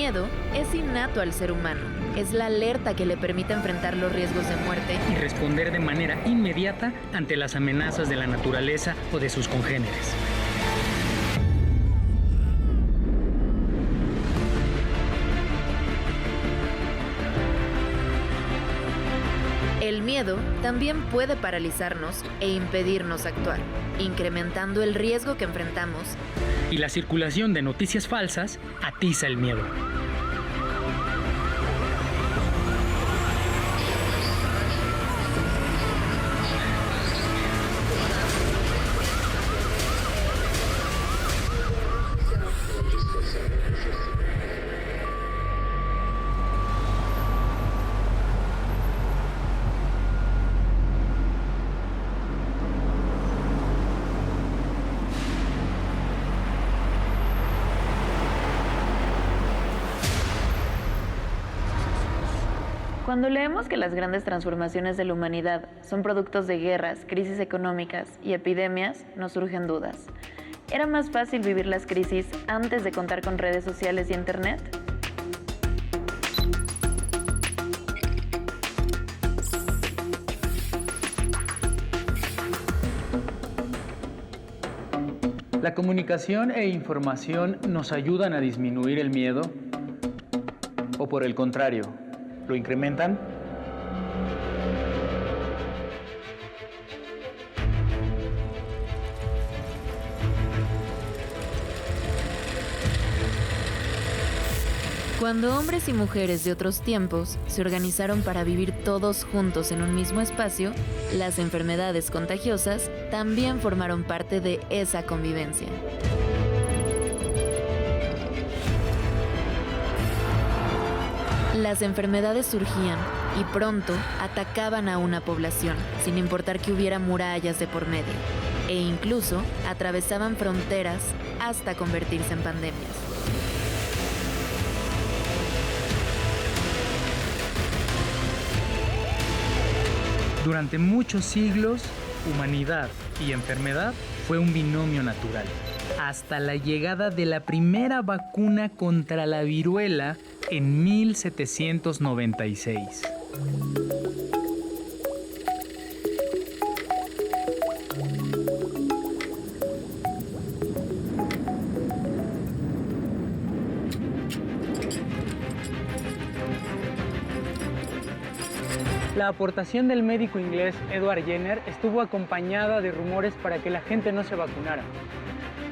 miedo es innato al ser humano. Es la alerta que le permite enfrentar los riesgos de muerte y responder de manera inmediata ante las amenazas de la naturaleza o de sus congéneres. El miedo también puede paralizarnos e impedirnos actuar, incrementando el riesgo que enfrentamos. Y la circulación de noticias falsas atiza el miedo. Cuando leemos que las grandes transformaciones de la humanidad son productos de guerras, crisis económicas y epidemias, nos surgen dudas. ¿Era más fácil vivir las crisis antes de contar con redes sociales y internet? La comunicación e información nos ayudan a disminuir el miedo, o por el contrario, ¿lo incrementan? Cuando hombres y mujeres de otros tiempos se organizaron para vivir todos juntos en un mismo espacio, las enfermedades contagiosas también formaron parte de esa convivencia. Las enfermedades surgían y pronto atacaban a una población, sin importar que hubiera murallas de por medio, e incluso atravesaban fronteras hasta convertirse en pandemias. Durante muchos siglos, humanidad y enfermedad fue un binomio natural, hasta la llegada de la primera vacuna contra la viruela en 1796. La aportación del médico inglés Edward Jenner estuvo acompañada de rumores para que la gente no se vacunara.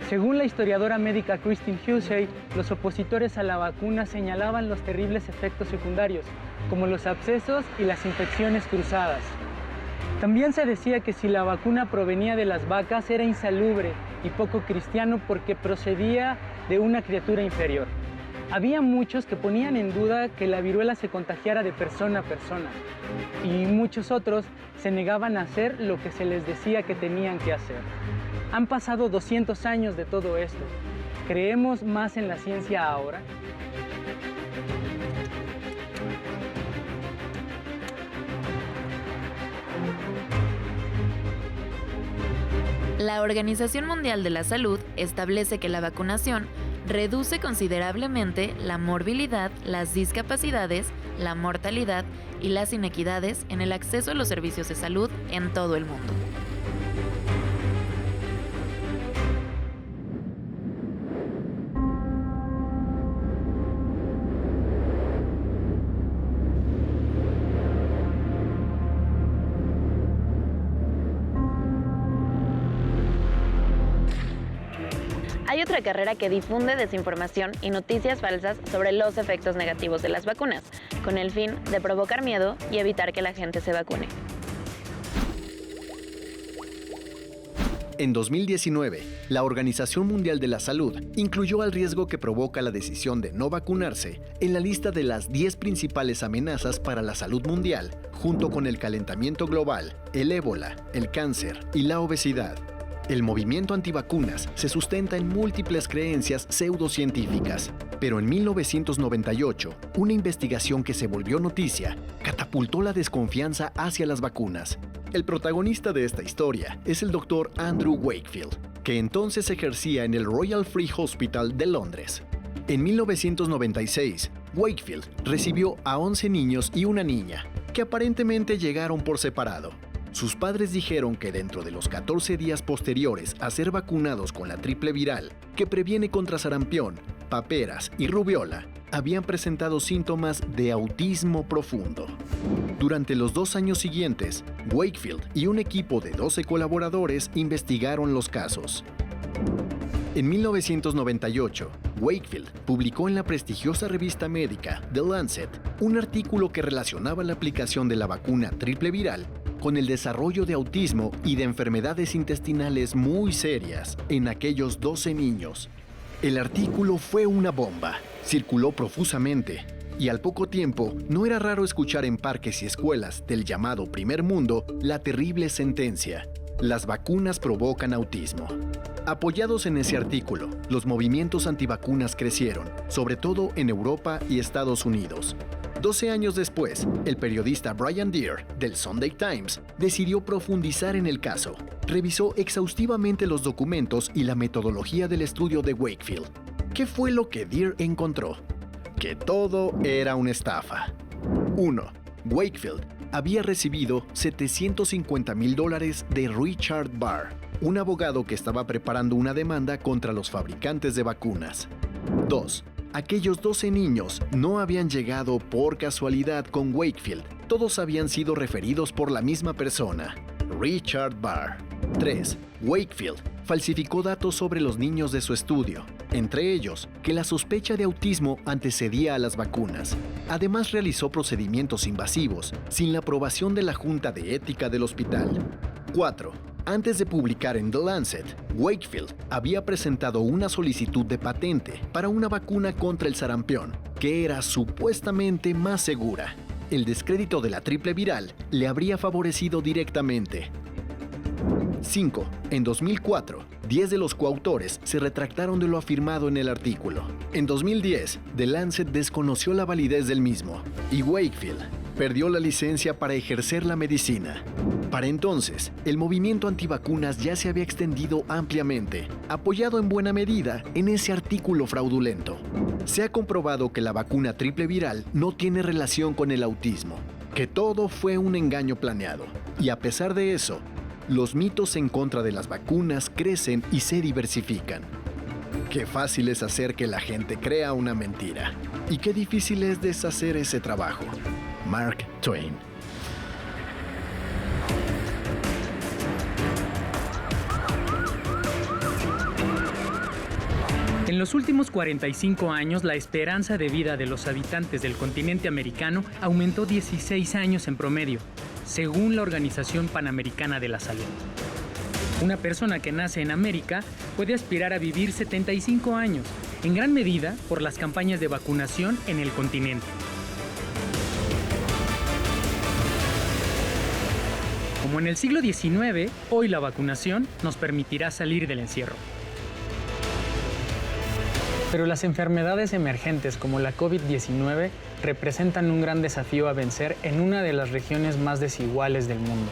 Según la historiadora médica Christine Hussey, los opositores a la vacuna señalaban los terribles efectos secundarios, como los abscesos y las infecciones cruzadas. También se decía que si la vacuna provenía de las vacas era insalubre y poco cristiano porque procedía de una criatura inferior. Había muchos que ponían en duda que la viruela se contagiara de persona a persona, y muchos otros se negaban a hacer lo que se les decía que tenían que hacer. Han pasado 200 años de todo esto. ¿Creemos más en la ciencia ahora? La Organización Mundial de la Salud establece que la vacunación reduce considerablemente la morbilidad, las discapacidades, la mortalidad y las inequidades en el acceso a los servicios de salud en todo el mundo. Hay otra carrera que difunde desinformación y noticias falsas sobre los efectos negativos de las vacunas, con el fin de provocar miedo y evitar que la gente se vacune. En 2019, la Organización Mundial de la Salud incluyó al riesgo que provoca la decisión de no vacunarse en la lista de las 10 principales amenazas para la salud mundial, junto con el calentamiento global, el ébola, el cáncer y la obesidad. El movimiento antivacunas se sustenta en múltiples creencias pseudocientíficas, pero en 1998, una investigación que se volvió noticia catapultó la desconfianza hacia las vacunas. El protagonista de esta historia es el Dr. Andrew Wakefield, que entonces ejercía en el Royal Free Hospital de Londres. En 1996, Wakefield recibió a 11 niños y una niña, que aparentemente llegaron por separado. Sus padres dijeron que dentro de los 14 días posteriores a ser vacunados con la triple viral, que previene contra sarampión, paperas y rubiola, habían presentado síntomas de autismo profundo. Durante los 2 años siguientes, Wakefield y un equipo de 12 colaboradores investigaron los casos. En 1998, Wakefield publicó en la prestigiosa revista médica The Lancet un artículo que relacionaba la aplicación de la vacuna triple viral con el desarrollo de autismo y de enfermedades intestinales muy serias en aquellos 12 niños. El artículo fue una bomba, circuló profusamente, y al poco tiempo no era raro escuchar en parques y escuelas del llamado primer mundo la terrible sentencia: las vacunas provocan autismo. Apoyados en ese artículo, los movimientos antivacunas crecieron, sobre todo en Europa y Estados Unidos. 12 años después, el periodista Brian Deer, del Sunday Times, decidió profundizar en el caso. Revisó exhaustivamente los documentos y la metodología del estudio de Wakefield. ¿Qué fue lo que Deer encontró? Que todo era una estafa. 1. Wakefield había recibido $750,000 de Richard Barr, un abogado que estaba preparando una demanda contra los fabricantes de vacunas. 2. Aquellos 12 niños no habían llegado por casualidad con Wakefield. Todos habían sido referidos por la misma persona, Richard Barr. 3. Wakefield falsificó datos sobre los niños de su estudio, entre ellos que la sospecha de autismo antecedía a las vacunas. Además, realizó procedimientos invasivos sin la aprobación de la Junta de Ética del hospital. 4. Antes de publicar en The Lancet, Wakefield había presentado una solicitud de patente para una vacuna contra el sarampión, que era supuestamente más segura. El descrédito de la triple viral le habría favorecido directamente. 5. En 2004, 10 de los coautores se retractaron de lo afirmado en el artículo. En 2010, The Lancet desconoció la validez del mismo, y Wakefield perdió la licencia para ejercer la medicina. Para entonces, el movimiento antivacunas ya se había extendido ampliamente, apoyado en buena medida en ese artículo fraudulento. Se ha comprobado que la vacuna triple viral no tiene relación con el autismo, que todo fue un engaño planeado, y a pesar de eso, los mitos en contra de las vacunas crecen y se diversifican. Qué fácil es hacer que la gente crea una mentira, y qué difícil es deshacer ese trabajo. Mark Twain. En los últimos 45 años, la esperanza de vida de los habitantes del continente americano aumentó 16 años en promedio, según la Organización Panamericana de la Salud. Una persona que nace en América puede aspirar a vivir 75 años, en gran medida por las campañas de vacunación en el continente. Como en el siglo XIX, hoy la vacunación nos permitirá salir del encierro. Pero las enfermedades emergentes como la COVID-19 representan un gran desafío a vencer en una de las regiones más desiguales del mundo.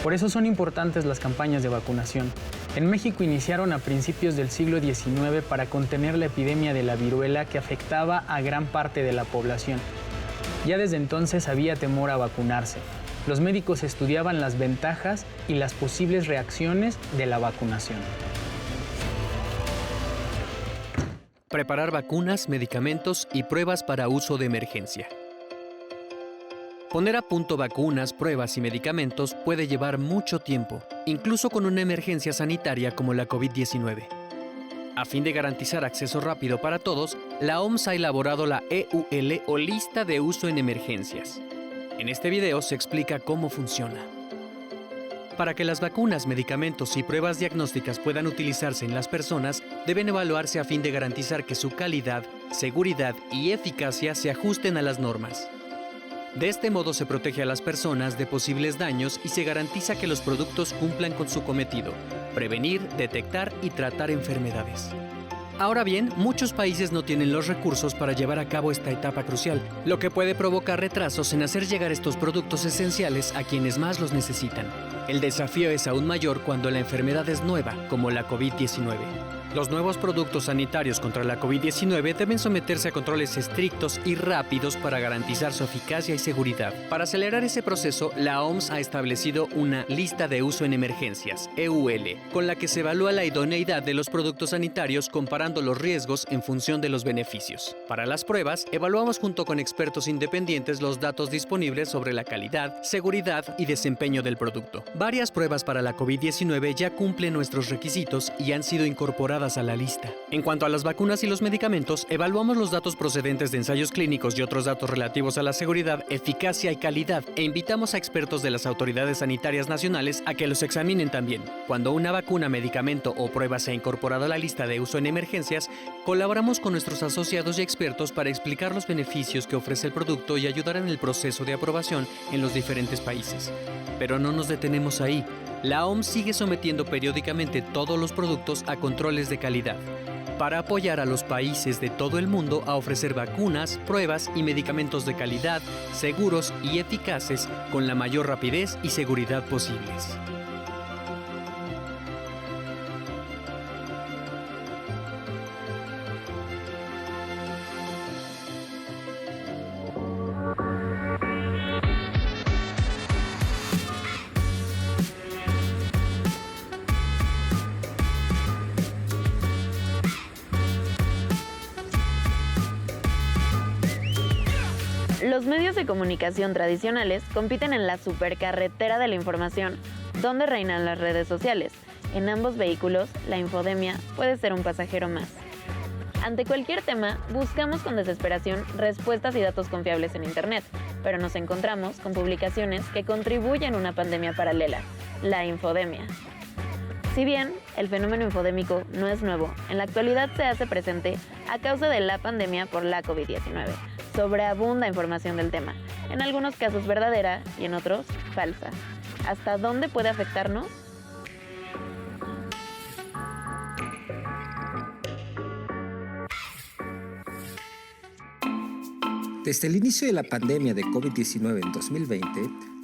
Por eso son importantes las campañas de vacunación. En México iniciaron a principios del siglo XIX para contener la epidemia de la viruela que afectaba a gran parte de la población. Ya desde entonces había temor a vacunarse. Los médicos estudiaban las ventajas y las posibles reacciones de la vacunación. Preparar vacunas, medicamentos y pruebas para uso de emergencia. Poner a punto vacunas, pruebas y medicamentos puede llevar mucho tiempo, incluso con una emergencia sanitaria como la COVID-19. A fin de garantizar acceso rápido para todos, la OMS ha elaborado la EUL o Lista de Uso en Emergencias. En este video se explica cómo funciona. Para que las vacunas, medicamentos y pruebas diagnósticas puedan utilizarse en las personas, deben evaluarse a fin de garantizar que su calidad, seguridad y eficacia se ajusten a las normas. De este modo se protege a las personas de posibles daños y se garantiza que los productos cumplan con su cometido: prevenir, detectar y tratar enfermedades. Ahora bien, muchos países no tienen los recursos para llevar a cabo esta etapa crucial, lo que puede provocar retrasos en hacer llegar estos productos esenciales a quienes más los necesitan. El desafío es aún mayor cuando la enfermedad es nueva, como la COVID-19. Los nuevos productos sanitarios contra la COVID-19 deben someterse a controles estrictos y rápidos para garantizar su eficacia y seguridad. Para acelerar ese proceso, la OMS ha establecido una lista de uso en emergencias, EUL, con la que se evalúa la idoneidad de los productos sanitarios comparando los riesgos en función de los beneficios. Para las pruebas, evaluamos junto con expertos independientes los datos disponibles sobre la calidad, seguridad y desempeño del producto. Varias pruebas para la COVID-19 ya cumplen nuestros requisitos y han sido incorporadas a la lista. En cuanto a las vacunas y los medicamentos, evaluamos los datos procedentes de ensayos clínicos y otros datos relativos a la seguridad, eficacia y calidad, e invitamos a expertos de las autoridades sanitarias nacionales a que los examinen también. Cuando una vacuna, medicamento o prueba se ha incorporado a la lista de uso en emergencias, colaboramos con nuestros asociados y expertos para explicar los beneficios que ofrece el producto y ayudar en el proceso de aprobación en los diferentes países. Pero no nos detenemos ahí. La OMS sigue sometiendo periódicamente todos los productos a controles de calidad para apoyar a los países de todo el mundo a ofrecer vacunas, pruebas y medicamentos de calidad, seguros y eficaces con la mayor rapidez y seguridad posibles. Los medios de comunicación tradicionales compiten en la supercarretera de la información, donde reinan las redes sociales. En ambos vehículos, la infodemia puede ser un pasajero más. Ante cualquier tema, buscamos con desesperación respuestas y datos confiables en Internet, pero nos encontramos con publicaciones que contribuyen a una pandemia paralela, la infodemia. Si bien el fenómeno infodémico no es nuevo, en la actualidad se hace presente a causa de la pandemia por la COVID-19. Sobreabunda información del tema, en algunos casos verdadera y en otros falsa. ¿Hasta dónde puede afectarnos? Desde el inicio de la pandemia de COVID-19 en 2020,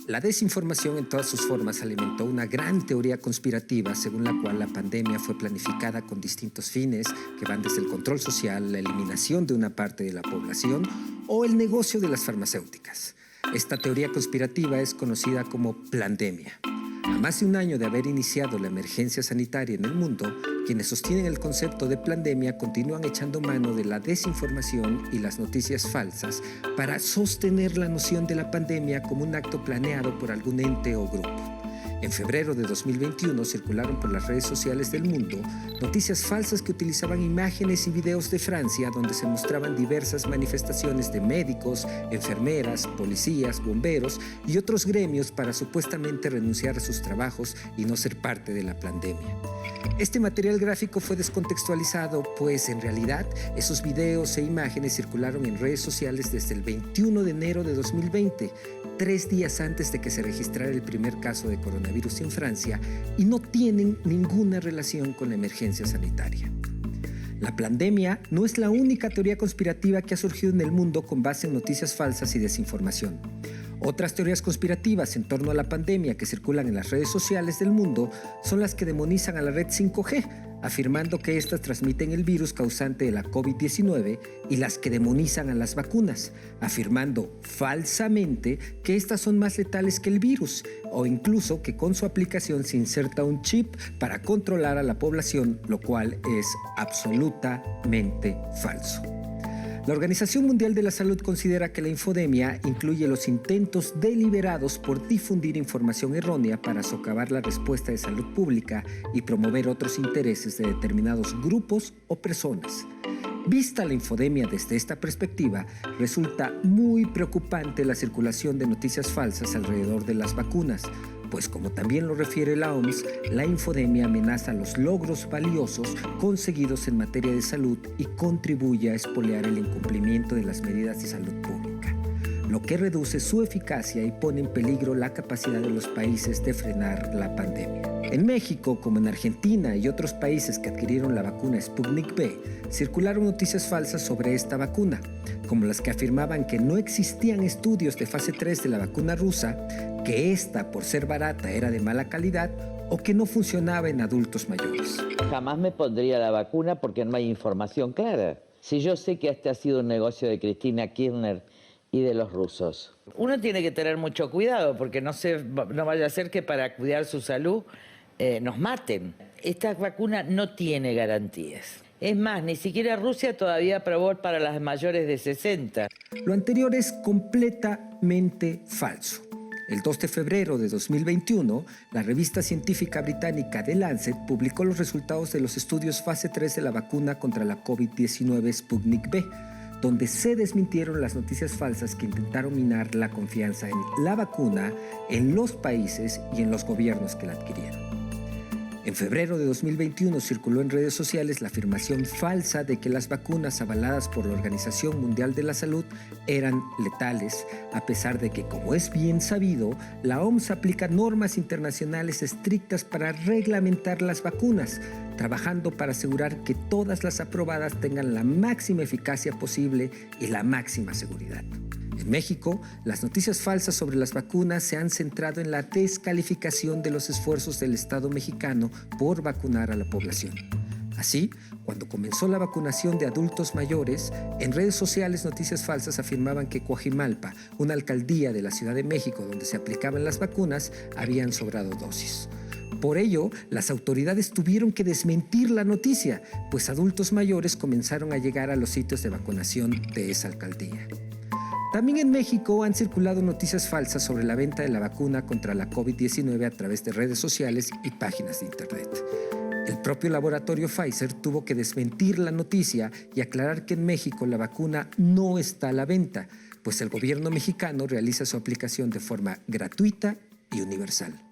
la desinformación en todas sus formas alimentó una gran teoría conspirativa según la cual la pandemia fue planificada con distintos fines que van desde el control social, la eliminación de una parte de la población o el negocio de las farmacéuticas. Esta teoría conspirativa es conocida como plandemia. A más de un año de haber iniciado la emergencia sanitaria en el mundo, quienes sostienen el concepto de plandemia continúan echando mano de la desinformación y las noticias falsas para sostener la noción de la pandemia como un acto planeado por algún ente o grupo. En febrero de 2021 circularon por las redes sociales del mundo noticias falsas que utilizaban imágenes y videos de Francia donde se mostraban diversas manifestaciones de médicos, enfermeras, policías, bomberos y otros gremios para supuestamente renunciar a sus trabajos y no ser parte de la pandemia. Este material gráfico fue descontextualizado, pues en realidad esos videos e imágenes circularon en redes sociales desde el 21 de enero de 2020, 3 días antes de que se registrara el primer caso de coronavirus en Francia, y no tienen ninguna relación con la emergencia sanitaria. La plandemia no es la única teoría conspirativa que ha surgido en el mundo con base en noticias falsas y desinformación. Otras teorías conspirativas en torno a la pandemia que circulan en las redes sociales del mundo son las que demonizan a la red 5G, afirmando que éstas transmiten el virus causante de la COVID-19, y las que demonizan a las vacunas, afirmando falsamente que éstas son más letales que el virus, o incluso que con su aplicación se inserta un chip para controlar a la población, lo cual es absolutamente falso. La Organización Mundial de la Salud considera que la infodemia incluye los intentos deliberados por difundir información errónea para socavar la respuesta de salud pública y promover otros intereses de determinados grupos o personas. Vista la infodemia desde esta perspectiva, resulta muy preocupante la circulación de noticias falsas alrededor de las vacunas, pues como también lo refiere la OMS, la infodemia amenaza los logros valiosos conseguidos en materia de salud y contribuye a espolear el incumplimiento de las medidas de salud pública, lo que reduce su eficacia y pone en peligro la capacidad de los países de frenar la pandemia. En México, como en Argentina y otros países que adquirieron la vacuna Sputnik V, circularon noticias falsas sobre esta vacuna, como las que afirmaban que no existían estudios de fase 3 de la vacuna rusa, que esta, por ser barata, era de mala calidad, o que no funcionaba en adultos mayores. Jamás me pondría la vacuna porque no hay información clara. Si yo sé que este ha sido un negocio de Cristina Kirchner y de los rusos. Uno tiene que tener mucho cuidado porque no vaya a ser que para cuidar su salud nos maten. Esta vacuna no tiene garantías. Es más, ni siquiera Rusia todavía aprobó para las mayores de 60. Lo anterior es completamente falso. El 2 de febrero de 2021, la revista científica británica The Lancet publicó los resultados de los estudios fase 3 de la vacuna contra la COVID-19 Sputnik V, donde se desmintieron las noticias falsas que intentaron minar la confianza en la vacuna, en los países y en los gobiernos que la adquirieron. En febrero de 2021 circuló en redes sociales la afirmación falsa de que las vacunas avaladas por la Organización Mundial de la Salud eran letales, a pesar de que, como es bien sabido, la OMS aplica normas internacionales estrictas para reglamentar las vacunas, trabajando para asegurar que todas las aprobadas tengan la máxima eficacia posible y la máxima seguridad. En México, las noticias falsas sobre las vacunas se han centrado en la descalificación de los esfuerzos del Estado mexicano por vacunar a la población. Así, cuando comenzó la vacunación de adultos mayores, en redes sociales noticias falsas afirmaban que Coajimalpa, una alcaldía de la Ciudad de México donde se aplicaban las vacunas, habían sobrado dosis. Por ello, las autoridades tuvieron que desmentir la noticia, pues adultos mayores comenzaron a llegar a los sitios de vacunación de esa alcaldía. También en México han circulado noticias falsas sobre la venta de la vacuna contra la COVID-19 a través de redes sociales y páginas de internet. El propio laboratorio Pfizer tuvo que desmentir la noticia y aclarar que en México la vacuna no está a la venta, pues el gobierno mexicano realiza su aplicación de forma gratuita y universal.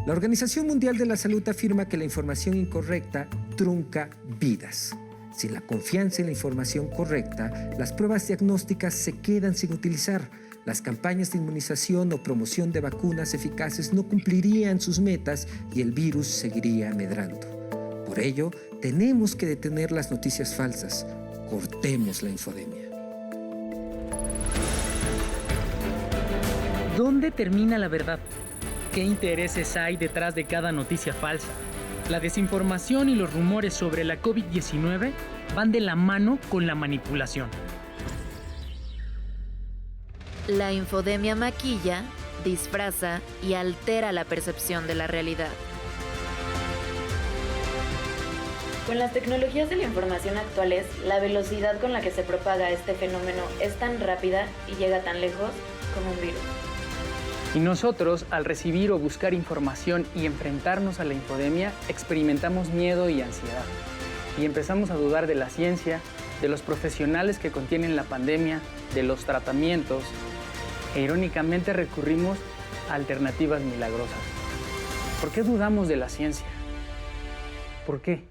La Organización Mundial de la Salud afirma que la información incorrecta trunca vidas. Sin la confianza en la información correcta, las pruebas diagnósticas se quedan sin utilizar. Las campañas de inmunización o promoción de vacunas eficaces no cumplirían sus metas y el virus seguiría amedrando. Por ello, tenemos que detener las noticias falsas. Cortemos la infodemia. ¿Dónde termina la verdad? ¿Qué intereses hay detrás de cada noticia falsa? La desinformación y los rumores sobre la COVID-19 van de la mano con la manipulación. La infodemia maquilla, disfraza y altera la percepción de la realidad. Con las tecnologías de la información actuales, la velocidad con la que se propaga este fenómeno es tan rápida y llega tan lejos como un virus. Y nosotros, al recibir o buscar información y enfrentarnos a la infodemia, experimentamos miedo y ansiedad. Y empezamos a dudar de la ciencia, de los profesionales que contienen la pandemia, de los tratamientos, e irónicamente recurrimos a alternativas milagrosas. ¿Por qué dudamos de la ciencia? ¿Por qué?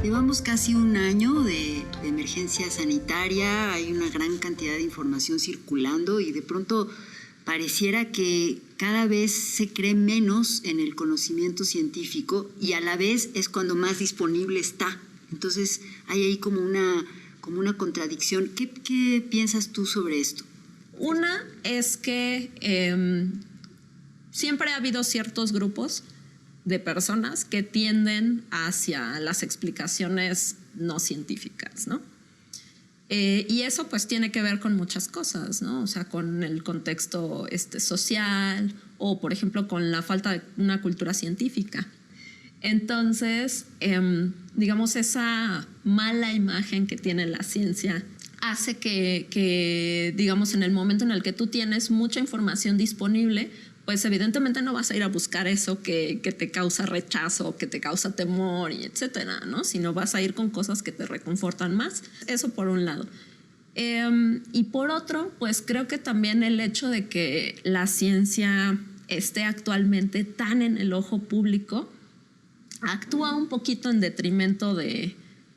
Llevamos casi un año de emergencia sanitaria, hay una gran cantidad de información circulando y de pronto pareciera que cada vez se cree menos en el conocimiento científico y a la vez es cuando más disponible está. Entonces hay ahí como una contradicción. ¿Qué piensas tú sobre esto? Una es que siempre ha habido ciertos grupos de personas que tienden hacia las explicaciones no científicas, ¿no? Y eso pues tiene que ver con muchas cosas, ¿no? O sea, con el contexto social o, por ejemplo, con la falta de una cultura científica. Entonces, digamos, esa mala imagen que tiene la ciencia hace que, digamos, en el momento en el que tú tienes mucha información disponible, pues evidentemente no vas a ir a buscar eso que te causa rechazo, que te causa temor, y etcétera, ¿no? Sino vas a ir con cosas que te reconfortan más. Eso por un lado. Y por otro, pues creo que también el hecho de que la ciencia esté actualmente tan en el ojo público actúa un poquito en detrimento de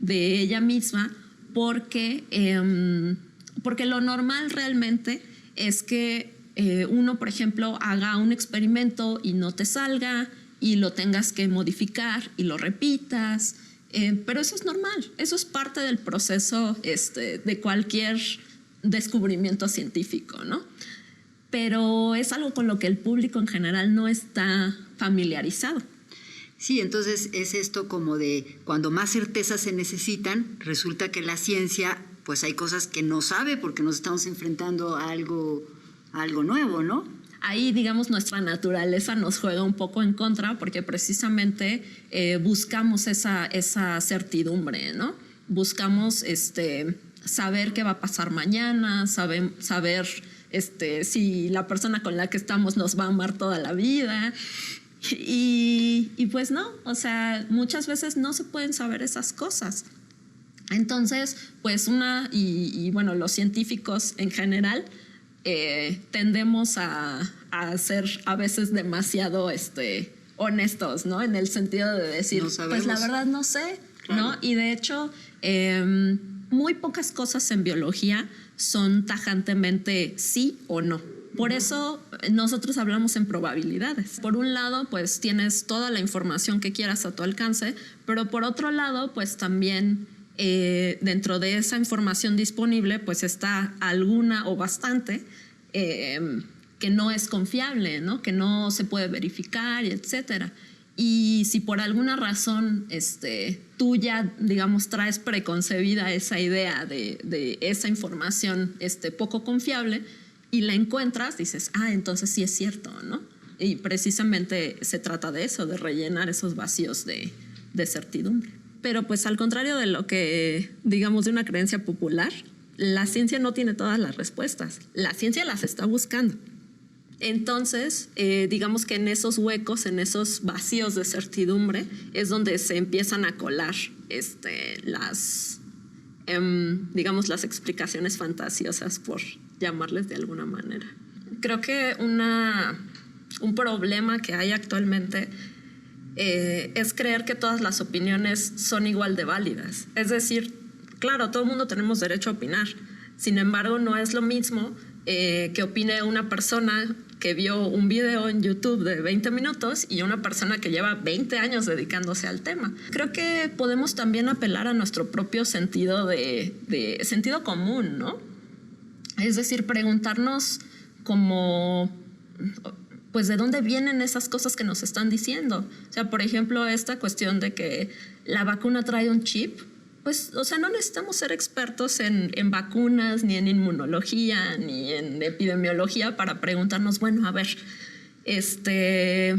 ella misma, porque lo normal realmente es que uno, por ejemplo, haga un experimento y no te salga y lo tengas que modificar y lo repitas Pero eso es normal, eso es parte del proceso de cualquier descubrimiento científico, ¿no? Pero es algo con lo que el público en general no está familiarizado. Sí, entonces es esto como de cuando más certezas se necesitan, resulta que la ciencia, pues hay cosas que no sabe porque nos estamos enfrentando a algo nuevo, ¿no? Ahí, digamos, nuestra naturaleza nos juega un poco en contra porque precisamente buscamos esa certidumbre, ¿no? Buscamos saber qué va a pasar mañana, saber si la persona con la que estamos nos va a amar toda la vida. Y pues no, o sea, muchas veces no se pueden saber esas cosas. Entonces, pues bueno, los científicos en general tendemos a ser a veces demasiado honestos, ¿no? En el sentido de decir, pues la verdad no sé, claro, ¿no? Y de hecho, muy pocas cosas en biología son tajantemente sí o no. Por eso nosotros hablamos en probabilidades. Por un lado, pues tienes toda la información que quieras a tu alcance, pero por otro lado, pues también dentro de esa información disponible, pues está alguna o bastante que no es confiable, ¿no? Que no se puede verificar, etcétera. Y si por alguna razón tú ya, digamos, traes preconcebida esa idea de esa información poco confiable y la encuentras, dices, entonces sí es cierto, ¿no? Y precisamente se trata de eso, de rellenar esos vacíos de certidumbre. Pero pues al contrario de lo que, digamos, de una creencia popular, la ciencia no tiene todas las respuestas. La ciencia las está buscando. Entonces, digamos que en esos huecos, en esos vacíos de certidumbre, es donde se empiezan a colar digamos, las explicaciones fantasiosas, por llamarles de alguna manera. Creo que un problema que hay actualmente es creer que todas las opiniones son igual de válidas. Es decir, claro, todo el mundo tenemos derecho a opinar. Sin embargo, no es lo mismo que opine una persona que vio un video en YouTube de 20 minutos y una persona que lleva 20 años dedicándose al tema. Creo que podemos también apelar a nuestro propio sentido de sentido común, ¿no? Es decir, preguntarnos como, pues, ¿de dónde vienen esas cosas que nos están diciendo? O sea, por ejemplo, esta cuestión de que la vacuna trae un chip. Pues, o sea, no necesitamos ser expertos en vacunas, ni en inmunología, ni en epidemiología para preguntarnos, bueno, a ver, ¿de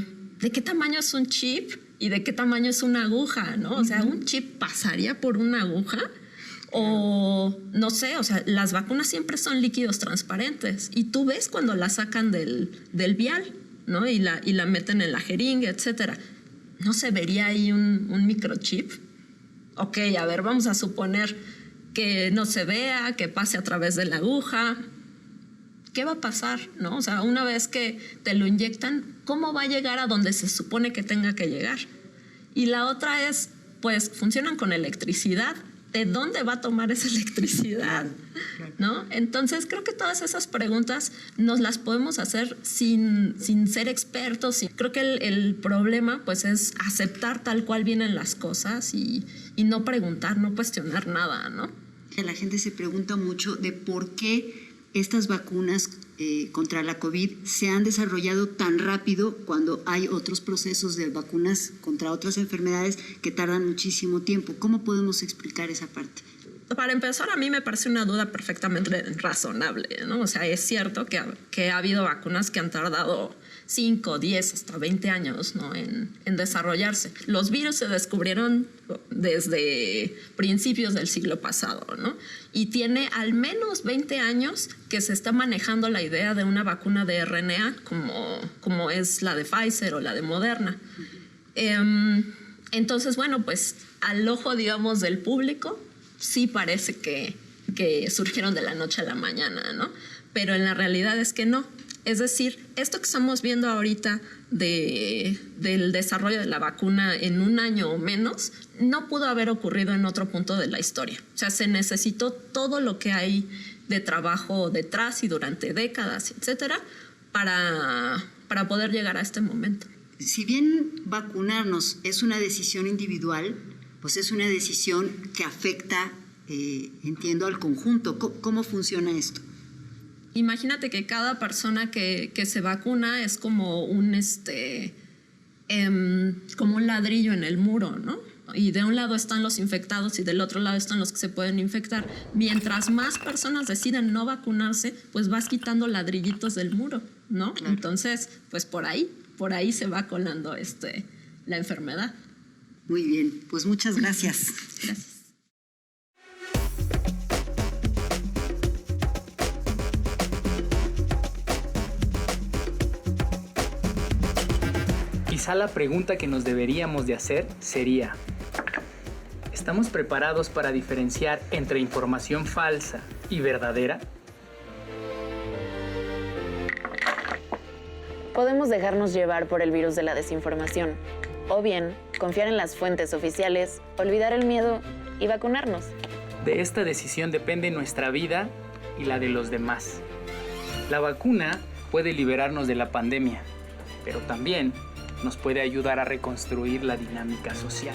qué tamaño es un chip y de qué tamaño es una aguja, ¿no? O sea, ¿un chip pasaría por una aguja? O, no sé, o sea, las vacunas siempre son líquidos transparentes y tú ves cuando la sacan del vial, ¿no? Y la meten en la jeringa, etcétera. ¿No se vería ahí un microchip? Ok, a ver, vamos a suponer que no se vea, que pase a través de la aguja. ¿Qué va a pasar, no? O sea, una vez que te lo inyectan, ¿cómo va a llegar a donde se supone que tenga que llegar? Y la otra es, pues, funcionan con electricidad. ¿De dónde va a tomar esa electricidad? ¿No? Entonces, creo que todas esas preguntas nos las podemos hacer sin ser expertos. Creo que el problema, pues, es aceptar tal cual vienen las cosas y no preguntar, no cuestionar nada, ¿no? La gente se pregunta mucho de por qué estas vacunas contra la COVID se han desarrollado tan rápido cuando hay otros procesos de vacunas contra otras enfermedades que tardan muchísimo tiempo. ¿Cómo podemos explicar esa parte? Para empezar, a mí me parece una duda perfectamente razonable, ¿no? O sea, es cierto que ha habido vacunas que han tardado 5, 10, hasta 20 años, ¿no? en desarrollarse. Los virus se descubrieron desde principios del siglo pasado, ¿no? Y tiene al menos 20 años que se está manejando la idea de una vacuna de RNA como es la de Pfizer o la de Moderna. Entonces, bueno, pues al ojo, digamos, del público, sí parece que surgieron de la noche a la mañana, ¿no? Pero en la realidad es que no. Es decir, esto que estamos viendo ahorita del desarrollo de la vacuna en un año o menos, no pudo haber ocurrido en otro punto de la historia. O sea, se necesitó todo lo que hay de trabajo detrás y durante décadas, etcétera, para poder llegar a este momento. Si bien vacunarnos es una decisión individual, pues es una decisión que afecta, entiendo, al conjunto. ¿Cómo funciona esto? Imagínate que cada persona que se vacuna es como como un ladrillo en el muro, ¿no? Y de un lado están los infectados y del otro lado están los que se pueden infectar. Mientras más personas deciden no vacunarse, pues vas quitando ladrillitos del muro, ¿no? Claro. Entonces, pues por ahí se va colando la enfermedad. Muy bien, pues muchas gracias. Gracias. Quizá la pregunta que nos deberíamos de hacer sería: ¿estamos preparados para diferenciar entre información falsa y verdadera? Podemos dejarnos llevar por el virus de la desinformación, o bien confiar en las fuentes oficiales, olvidar el miedo y vacunarnos. De esta decisión depende nuestra vida y la de los demás. La vacuna puede liberarnos de la pandemia, pero también nos puede ayudar a reconstruir la dinámica social.